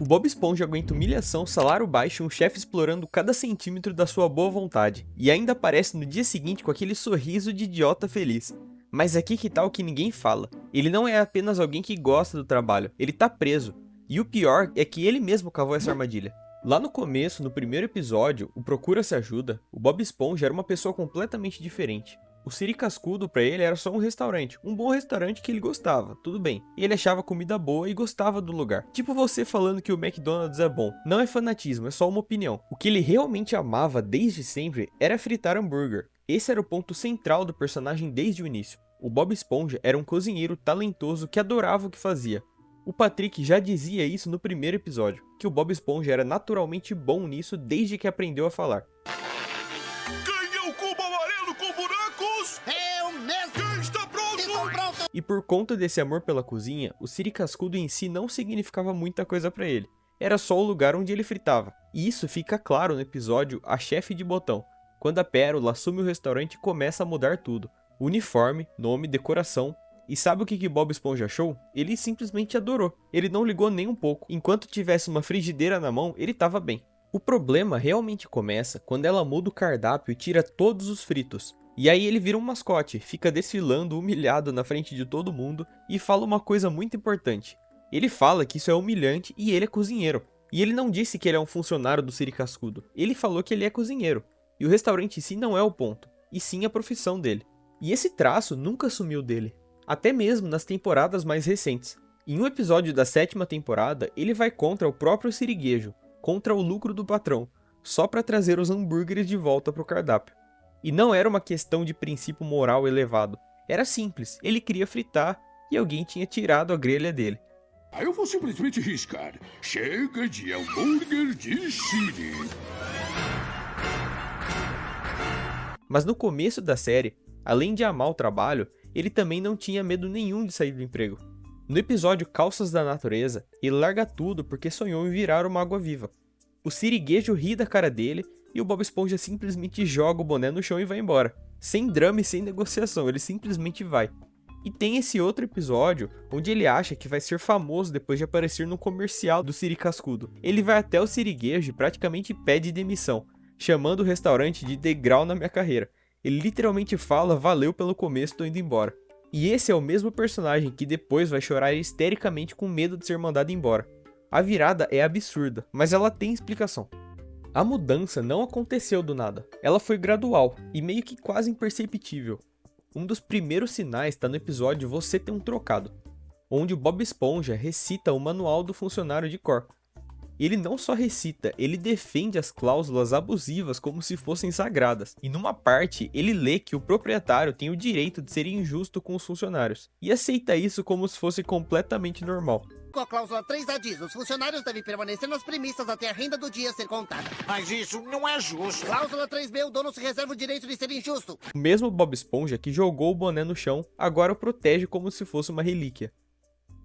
O Bob Esponja aguenta humilhação, salário baixo e um chefe explorando cada centímetro da sua boa vontade, e ainda aparece no dia seguinte com aquele sorriso de idiota feliz. Mas aqui que tá o que ninguém fala. Ele não é apenas alguém que gosta do trabalho, ele tá preso. E o pior é que ele mesmo cavou essa armadilha. Lá no começo, no primeiro episódio, o Procura-se Ajuda, o Bob Esponja era uma pessoa completamente diferente. O Siri Cascudo pra ele era só um restaurante, um bom restaurante que ele gostava, tudo bem. E ele achava comida boa e gostava do lugar. Tipo você falando que o McDonald's é bom. Não é fanatismo, é só uma opinião. O que ele realmente amava desde sempre era fritar hambúrguer. Esse era o ponto central do personagem desde o início. O Bob Esponja era um cozinheiro talentoso que adorava o que fazia. O Patrick já dizia isso no primeiro episódio, que o Bob Esponja era naturalmente bom nisso desde que aprendeu a falar. E por conta desse amor pela cozinha, o Siri Cascudo em si não significava muita coisa pra ele. Era só o lugar onde ele fritava. E isso fica claro no episódio A Chefe de Botão, quando a Pérola assume o restaurante e começa a mudar tudo. Uniforme, nome, decoração. E sabe o que Bob Esponja achou? Ele simplesmente adorou. Ele não ligou nem um pouco. Enquanto tivesse uma frigideira na mão, ele tava bem. O problema realmente começa quando ela muda o cardápio e tira todos os fritos. E aí ele vira um mascote, fica desfilando humilhado na frente de todo mundo e fala uma coisa muito importante. Ele fala que isso é humilhante e ele é cozinheiro. E ele não disse que ele é um funcionário do Siri Cascudo, ele falou que ele é cozinheiro. E o restaurante em si não é o ponto, e sim a profissão dele. E esse traço nunca sumiu dele, até mesmo nas temporadas mais recentes. Em um episódio da 7ª temporada, ele vai contra o próprio siriguejo, contra o lucro do patrão, só para trazer os hambúrgueres de volta pro cardápio. E não era uma questão de princípio moral elevado. Era simples, ele queria fritar e alguém tinha tirado a grelha dele. Eu vou simplesmente riscar. Chega de hambúrguer de Siri. Mas no começo da série, além de amar o trabalho, ele também não tinha medo nenhum de sair do emprego. No episódio Calças da Natureza, ele larga tudo porque sonhou em virar uma água-viva. O siriguejo ri da cara dele e o Bob Esponja simplesmente joga o boné no chão e vai embora. Sem drama e sem negociação, ele simplesmente vai. E tem esse outro episódio, onde ele acha que vai ser famoso depois de aparecer no comercial do Siri Cascudo. Ele vai até o siriguejo e praticamente pede demissão, chamando o restaurante de degrau na minha carreira. Ele literalmente fala, valeu pelo começo, tô indo embora. E esse é o mesmo personagem que depois vai chorar histericamente com medo de ser mandado embora. A virada é absurda, mas ela tem explicação. A mudança não aconteceu do nada, ela foi gradual e meio que quase imperceptível. Um dos primeiros sinais está no episódio Você Tem um Trocado, onde o Bob Esponja recita o manual do funcionário de cor. Ele não só recita, ele defende as cláusulas abusivas como se fossem sagradas. E numa parte, ele lê que o proprietário tem o direito de ser injusto com os funcionários, e aceita isso como se fosse completamente normal. Com a cláusula 3A diz, os funcionários devem permanecer nas premissas até a renda do dia ser contada. Mas isso não é justo. Cláusula 3B, o dono se reserva o direito de ser injusto. O mesmo Bob Esponja que jogou o boné no chão, agora o protege como se fosse uma relíquia.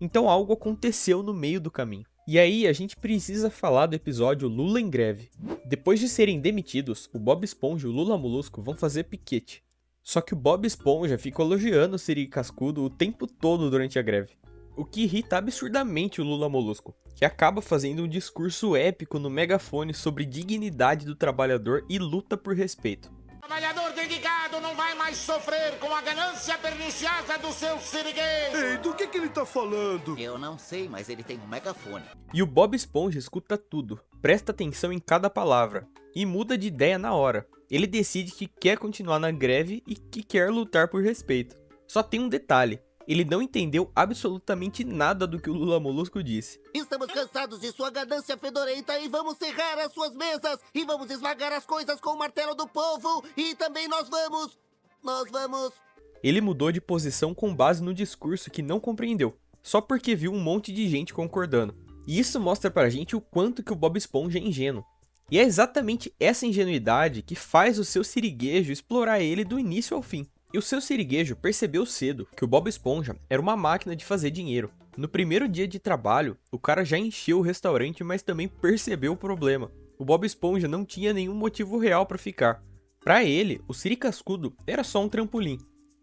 Então algo aconteceu no meio do caminho. E aí a gente precisa falar do episódio Lula em Greve. Depois de serem demitidos, o Bob Esponja e o Lula Molusco vão fazer piquete. Só que o Bob Esponja fica elogiando o Siri Cascudo o tempo todo durante a greve. O que irrita absurdamente o Lula Molusco, que acaba fazendo um discurso épico no megafone sobre dignidade do trabalhador e luta por respeito. O trabalhador dedicado não vai mais sofrer com a ganância perniciosa do seu siriguejo. Ei, do que ele tá falando? Eu não sei, mas ele tem um megafone. E o Bob Esponja escuta tudo, presta atenção em cada palavra e muda de ideia na hora. Ele decide que quer continuar na greve e que quer lutar por respeito. Só tem um detalhe. Ele não entendeu absolutamente nada do que o Lula Molusco disse. Estamos cansados de sua ganância fedorenta e vamos serrar as suas mesas e vamos esmagar as coisas com o martelo do povo e também nós vamos... Ele mudou de posição com base no discurso que não compreendeu, só porque viu um monte de gente concordando. E isso mostra pra gente o quanto que o Bob Esponja é ingênuo. E é exatamente essa ingenuidade que faz o seu siriguejo explorar ele do início ao fim. E o seu siriguejo percebeu cedo que o Bob Esponja era uma máquina de fazer dinheiro. No primeiro dia de trabalho, o cara já encheu o restaurante, mas também percebeu o problema. O Bob Esponja não tinha nenhum motivo real para ficar. Para ele, o Siri Cascudo era só um trampolim.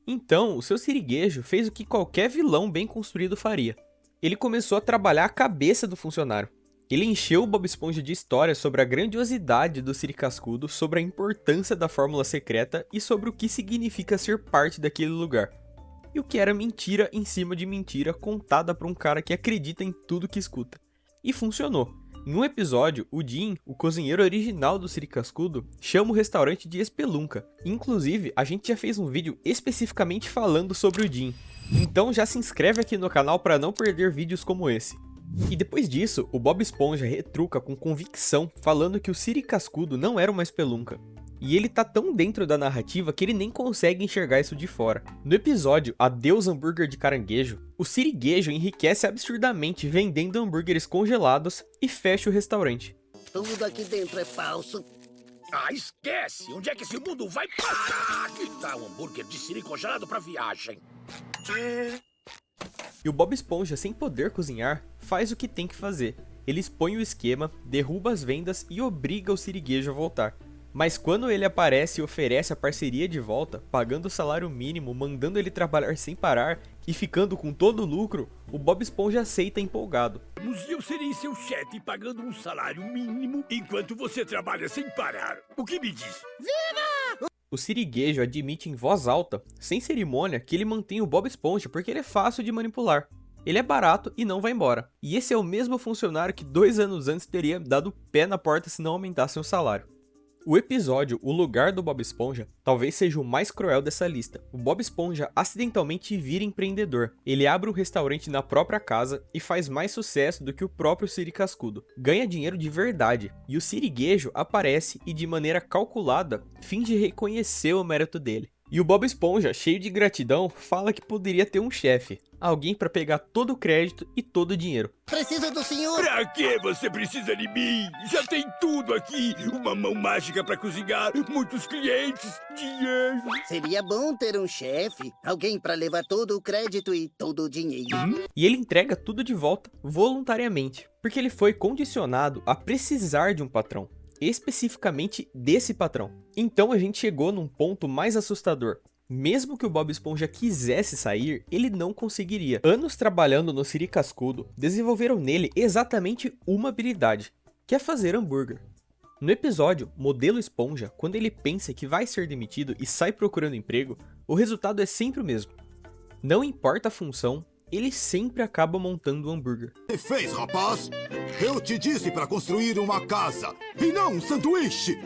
Então, o seu siriguejo fez o que qualquer vilão bem construído faria. Ele começou a trabalhar a cabeça do funcionário. Ele encheu o Bob Esponja de histórias sobre a grandiosidade do Siri Cascudo, sobre a importância da fórmula secreta e sobre o que significa ser parte daquele lugar. E o que era mentira em cima de mentira contada por um cara que acredita em tudo que escuta. E funcionou. Em um episódio, o Jim, o cozinheiro original do Siri Cascudo, chama o restaurante de Espelunca. Inclusive, a gente já fez um vídeo especificamente falando sobre o Jim. Então já se inscreve aqui no canal para não perder vídeos como esse. E depois disso, o Bob Esponja retruca com convicção, falando que o Siri Cascudo não era uma espelunca. E ele tá tão dentro da narrativa que ele nem consegue enxergar isso de fora. No episódio Adeus Hambúrguer de Caranguejo, o Siriguejo enriquece absurdamente vendendo hambúrgueres congelados e fecha o restaurante. Tudo aqui dentro é falso. Ah, esquece! Onde é que esse mundo vai parar? Que tal um hambúrguer de siri congelado pra viagem? E o Bob Esponja, sem poder cozinhar, faz o que tem que fazer. Ele expõe o esquema, derruba as vendas e obriga o Siriguejo a voltar. Mas quando ele aparece e oferece a parceria de volta, pagando o salário mínimo, mandando ele trabalhar sem parar e ficando com todo o lucro, o Bob Esponja aceita empolgado. Eu serei seu chefe pagando um salário mínimo enquanto você trabalha sem parar. O que me diz? O Siriguejo admite em voz alta, sem cerimônia, que ele mantém o Bob Esponja porque ele é fácil de manipular. Ele é barato e não vai embora. E esse é o mesmo funcionário que 2 anos antes teria dado pé na porta se não aumentassem o salário. O episódio O Lugar do Bob Esponja talvez seja o mais cruel dessa lista. O Bob Esponja acidentalmente vira empreendedor. Ele abre um restaurante na própria casa e faz mais sucesso do que o próprio Siri Cascudo. Ganha dinheiro de verdade. E o Siriguejo aparece e, de maneira calculada, finge reconhecer o mérito dele. E o Bob Esponja, cheio de gratidão, fala que poderia ter um chefe. Alguém para pegar todo o crédito e todo o dinheiro. Precisa do senhor? Pra que você precisa de mim? Já tem tudo aqui. Uma mão mágica pra cozinhar, muitos clientes, dinheiro. Seria bom ter um chefe, alguém para levar todo o crédito e todo o dinheiro. E ele entrega tudo de volta voluntariamente, porque ele foi condicionado a precisar de um patrão. Especificamente desse patrão. Então a gente chegou num ponto mais assustador. Mesmo que o Bob Esponja quisesse sair, ele não conseguiria. Anos trabalhando no Siri Cascudo desenvolveram nele exatamente uma habilidade, que é fazer hambúrguer. No episódio Modelo Esponja, quando ele pensa que vai ser demitido e sai procurando emprego, o resultado é sempre o mesmo. Não importa a função, ele sempre acaba montando o hambúrguer. O que fez, rapaz? Eu te disse para construir uma casa, e não um sanduíche!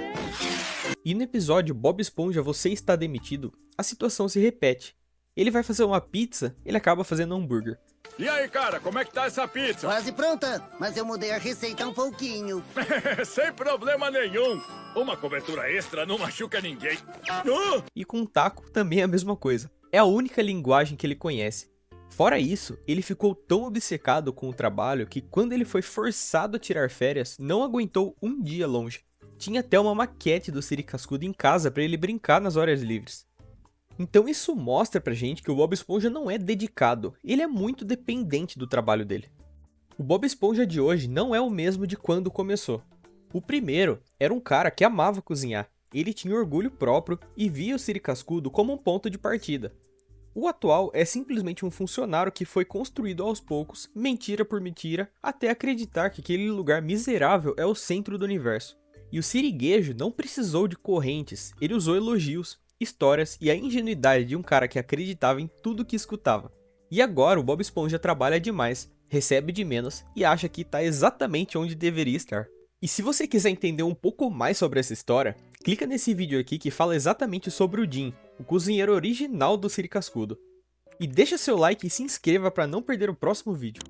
E no episódio Bob Esponja, você está demitido, a situação se repete. Ele vai fazer uma pizza, ele acaba fazendo um hambúrguer. E aí, cara, como é que tá essa pizza? Quase pronta, mas eu mudei a receita um pouquinho. Sem problema nenhum. Uma cobertura extra não machuca ninguém. E com o taco também é a mesma coisa. É a única linguagem que ele conhece. Fora isso, ele ficou tão obcecado com o trabalho que quando ele foi forçado a tirar férias, não aguentou um dia longe. Tinha até uma maquete do Siri Cascudo em casa para ele brincar nas horas livres. Então isso mostra pra gente que o Bob Esponja não é dedicado, ele é muito dependente do trabalho dele. O Bob Esponja de hoje não é o mesmo de quando começou. O primeiro era um cara que amava cozinhar, ele tinha orgulho próprio e via o Siri Cascudo como um ponto de partida. O atual é simplesmente um funcionário que foi construído aos poucos, mentira por mentira, até acreditar que aquele lugar miserável é o centro do universo. E o Siriguejo não precisou de correntes, ele usou elogios, histórias e a ingenuidade de um cara que acreditava em tudo que escutava. E agora o Bob Esponja trabalha demais, recebe de menos e acha que está exatamente onde deveria estar. E se você quiser entender um pouco mais sobre essa história, clica nesse vídeo aqui que fala exatamente sobre o Jim, o cozinheiro original do Siri Cascudo. E deixa seu like e se inscreva para não perder o próximo vídeo.